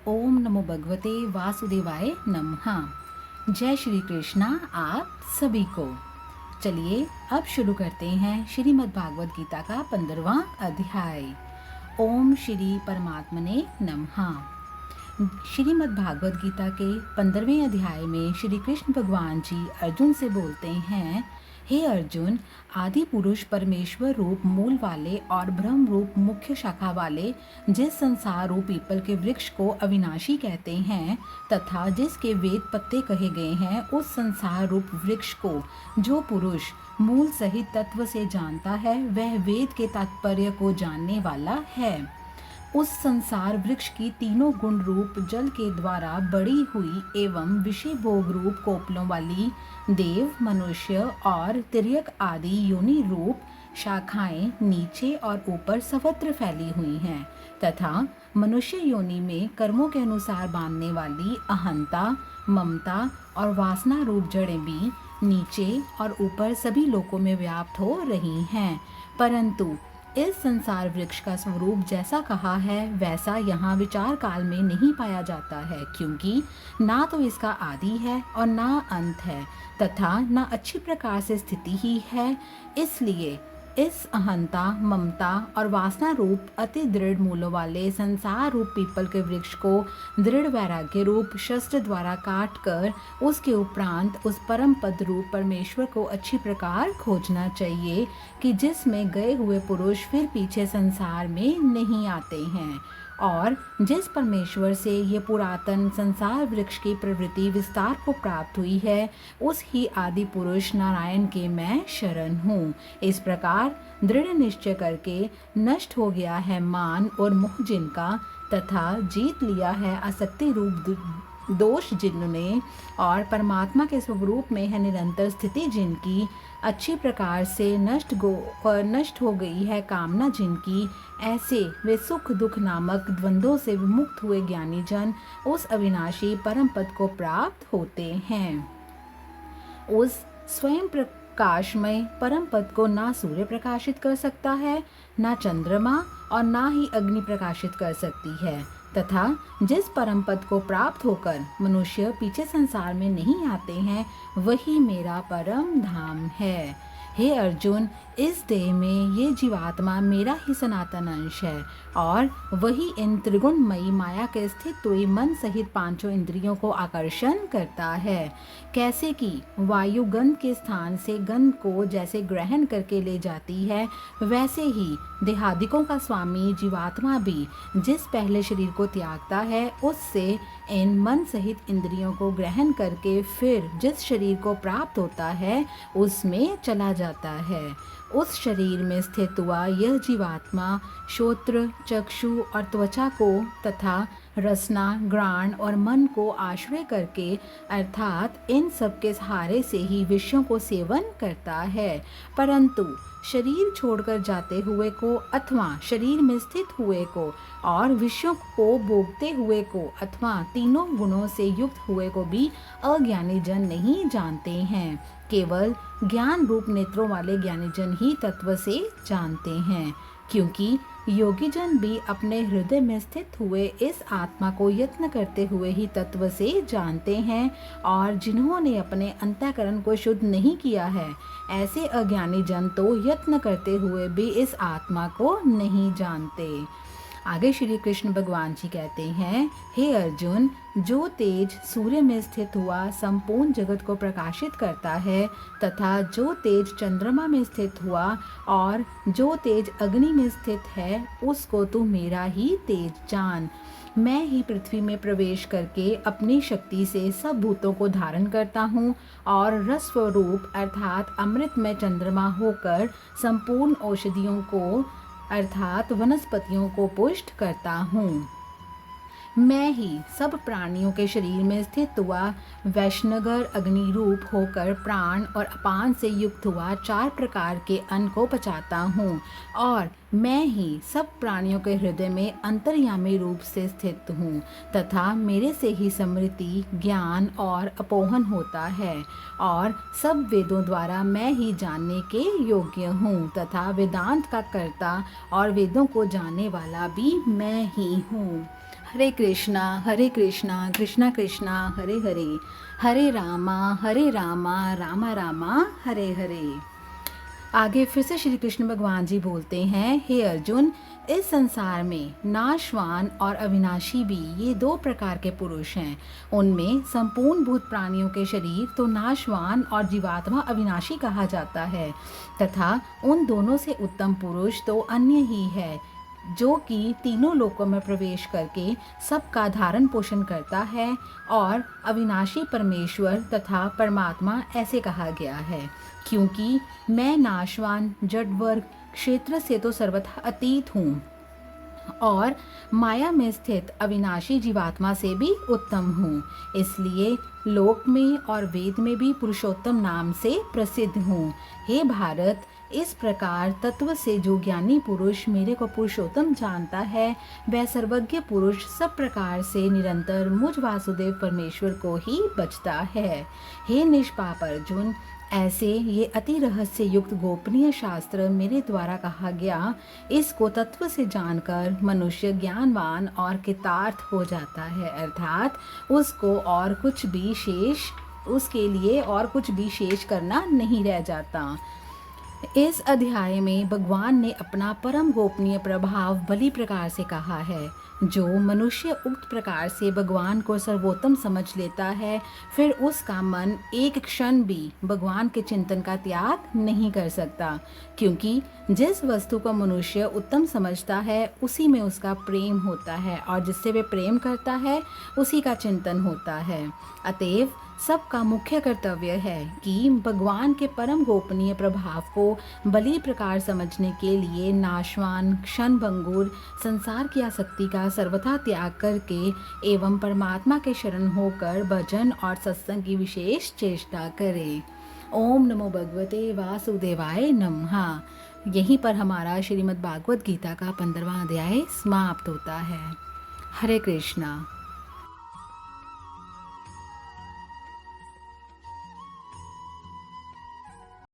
ओम नमो भगवते वासुदेवाय नमः। जय श्री कृष्णा आप सभी को। चलिए अब शुरू करते हैं श्रीमद् भागवत गीता का 15वां अध्याय। ओम श्री परमात्मने नमः। श्रीमद् भागवत गीता के 15वें अध्याय में श्री कृष्ण भगवान जी अर्जुन से बोलते हैं, हे अर्जुन, आदि पुरुष परमेश्वर रूप मूल वाले और ब्रह्म रूप मुख्य शाखा वाले जिस संसार रूप पीपल के वृक्ष को अविनाशी कहते हैं तथा जिसके वेद पत्ते कहे गए हैं, उस संसार रूप वृक्ष को जो पुरुष मूल सहित तत्व से जानता है वह वेद के तात्पर्य को जानने वाला है। उस संसार वृक्ष की तीनों गुण रूप जल के द्वारा बढ़ी हुई एवं विषय भोग रूप कोपलों वाली देव, मनुष्य और तिर्यक आदि योनि रूप शाखाएं नीचे और ऊपर सर्वत्र फैली हुई हैं तथा मनुष्य योनि में कर्मों के अनुसार बांधने वाली अहंता, ममता और वासना रूप जड़ें भी नीचे और ऊपर सभी लोकों में व्याप्त हो रही हैं। परंतु इस संसार वृक्ष का स्वरूप जैसा कहा है वैसा यहाँ विचार काल में नहीं पाया जाता है, क्योंकि ना तो इसका आदि है और ना अंत है तथा ना अच्छी प्रकार से स्थिति ही है। इसलिए इस अहंता, ममता और वासना रूप अति दृढ़ मूलों वाले संसार रूप पीपल के वृक्ष को दृढ़ वैराग्य रूप शस्त्र द्वारा काट कर उसके उपरांत उस परम पद रूप परमेश्वर को अच्छी प्रकार खोजना चाहिए कि जिसमें गए हुए पुरुष फिर पीछे संसार में नहीं आते हैं और जिस परमेश्वर से ये पुरातन संसार वृक्ष की प्रवृत्ति विस्तार को प्राप्त हुई है, उस ही आदि पुरुष नारायण के मैं शरण हूँ। इस प्रकार दृढ़ निश्चय करके नष्ट हो गया है मान और मोह जिनका तथा जीत लिया है आसक्ति रूप दोष जिनने और परमात्मा के स्वरूप में है निरंतर स्थिति जिनकी, अच्छी प्रकार से नष्ट हो गई है कामना जिनकी, ऐसे वे सुख दुख नामक द्वंद्वों से विमुक्त हुए ज्ञानी जन उस अविनाशी परम पद को प्राप्त होते हैं। उस स्वयं प्रकाशमय परम पद को ना सूर्य प्रकाशित कर सकता है, ना चंद्रमा और ना ही अग्नि प्रकाशित कर सकती है तथा जिस परम पद को प्राप्त होकर मनुष्य पीछे संसार में नहीं आते हैं वही मेरा परम धाम है। हे अर्जुन, इस देह में ये जीवात्मा मेरा ही सनातन अंश है और वही इन त्रिगुणमयी माया के स्थित हुई मन सहित पांचों इंद्रियों को आकर्षण करता है। कैसे कि वायु गंध के स्थान से गंध को जैसे ग्रहण करके ले जाती है, वैसे ही देहादिकों का स्वामी जीवात्मा भी जिस पहले शरीर को त्यागता है उससे इन मन सहित इंद्रियों को ग्रहण करके फिर जिस शरीर को प्राप्त होता है उसमें चला जाता है। उस शरीर में स्थित हुआ यह जीवात्मा श्रोत्र, चक्षु और त्वचा को तथा रसना, घ्राण और मन को आश्रय करके अर्थात इन सब के सहारे से ही विषयों को सेवन करता है। परंतु शरीर छोड़कर जाते हुए को अथवा शरीर में स्थित हुए को और विषयों को भोगते हुए को अथवा तीनों गुणों से युक्त हुए को भी अज्ञानी जन नहीं जानते हैं। केवल ज्ञान रूप नेत्रों वाले ज्ञानी जन ही तत्व से जानते हैं, क्योंकि योगी जन भी अपने हृदय में स्थित हुए इस आत्मा को यत्न करते हुए ही तत्व से जानते हैं और जिन्होंने अपने अंतःकरण को शुद्ध नहीं किया है ऐसे अज्ञानी जन तो यत्न करते हुए भी इस आत्मा को नहीं जानते। आगे श्री कृष्ण भगवान जी कहते हैं, हे अर्जुन, जो तेज सूर्य में स्थित हुआ संपूर्ण जगत को प्रकाशित करता है तथा जो तेज चंद्रमा में स्थित हुआ और जो तेज अग्नि में स्थित है उसको तू मेरा ही तेज जान। मैं ही पृथ्वी में प्रवेश करके अपनी शक्ति से सब भूतों को धारण करता हूँ और रस स्वरूप अर्थात अमृत में चंद्रमा होकर संपूर्ण औषधियों को अर्थात वनस्पतियों को पुष्ट करता हूँ। मैं ही सब प्राणियों के शरीर में स्थित हुआ वैष्णगर अग्नि रूप होकर प्राण और अपान से युक्त हुआ 4 प्रकार के अन्न को पचाता हूँ और मैं ही सब प्राणियों के हृदय में अंतर्यामी रूप से स्थित हूँ तथा मेरे से ही स्मृति, ज्ञान और अपोहन होता है और सब वेदों द्वारा मैं ही जानने के योग्य हूँ तथा वेदांत का कर्ता और वेदों को जानने वाला भी मैं ही हूँ। हरे कृष्णा कृष्णा कृष्णा हरे हरे, हरे रामा रामा रामा हरे हरे। आगे फिर से श्री कृष्ण भगवान जी बोलते हैं, हे अर्जुन, इस संसार में नाशवान और अविनाशी भी ये दो प्रकार के पुरुष हैं। उनमें संपूर्ण भूत प्राणियों के शरीर तो नाशवान और जीवात्मा अविनाशी कहा जाता है, तथा उन दोनों से उत्तम पुरुष तो अन्य ही है, जो कि तीनों लोकों में प्रवेश करके सबका धारण पोषण करता है। और अविनाशी परमेश्वर तथा परमात्मा ऐसे कहा गया है, क्योंकि मैं नाशवान जड़ वर्ग क्षेत्र से तो सर्वथा अतीत हूँ और माया में स्थित अविनाशी जीवात्मा से भी उत्तम हूँ, इसलिए लोक में और वेद में भी पुरुषोत्तम नाम से प्रसिद्ध हूँ। हे भारत, इस प्रकार तत्व से जो ज्ञानी पुरुष मेरे को पुरुषोत्तम जानता है, वह सर्वज्ञ पुरुष सब प्रकार से निरंतर मुझ वासुदेव परमेश्वर को ही बचता है। हे निष्पाप अर्जुन, ऐसे ये अति रहस्य युक्त गोपनीय शास्त्र मेरे द्वारा कहा गया, इसको तत्व से जानकर मनुष्य ज्ञानवान और कृतार्थ हो जाता है, अर्थात उसके लिए और कुछ भी शेष करना नहीं रह जाता। इस अध्याय में भगवान ने अपना परम गोपनीय प्रभाव भली प्रकार से कहा है। जो मनुष्य उक्त प्रकार से भगवान को सर्वोत्तम समझ लेता है, फिर उसका मन एक क्षण भी भगवान के चिंतन का त्याग नहीं कर सकता, क्योंकि जिस वस्तु को मनुष्य उत्तम समझता है उसी में उसका प्रेम होता है, और जिससे वे प्रेम करता है उसी का चिंतन होता है। अतएव सबका मुख्य कर्तव्य है कि भगवान के परम गोपनीय प्रभाव को भली प्रकार समझने के लिए नाशवान क्षण भंगुर संसार की आसक्ति का सर्वथा त्याग करके एवं परमात्मा के शरण होकर भजन और सत्संग की विशेष चेष्टा करे। ओम नमो भगवते वासुदेवाय नमः। यहीं पर हमारा श्रीमद् भागवत गीता का 15वां अध्याय समाप्त होता है। हरे कृष्णा।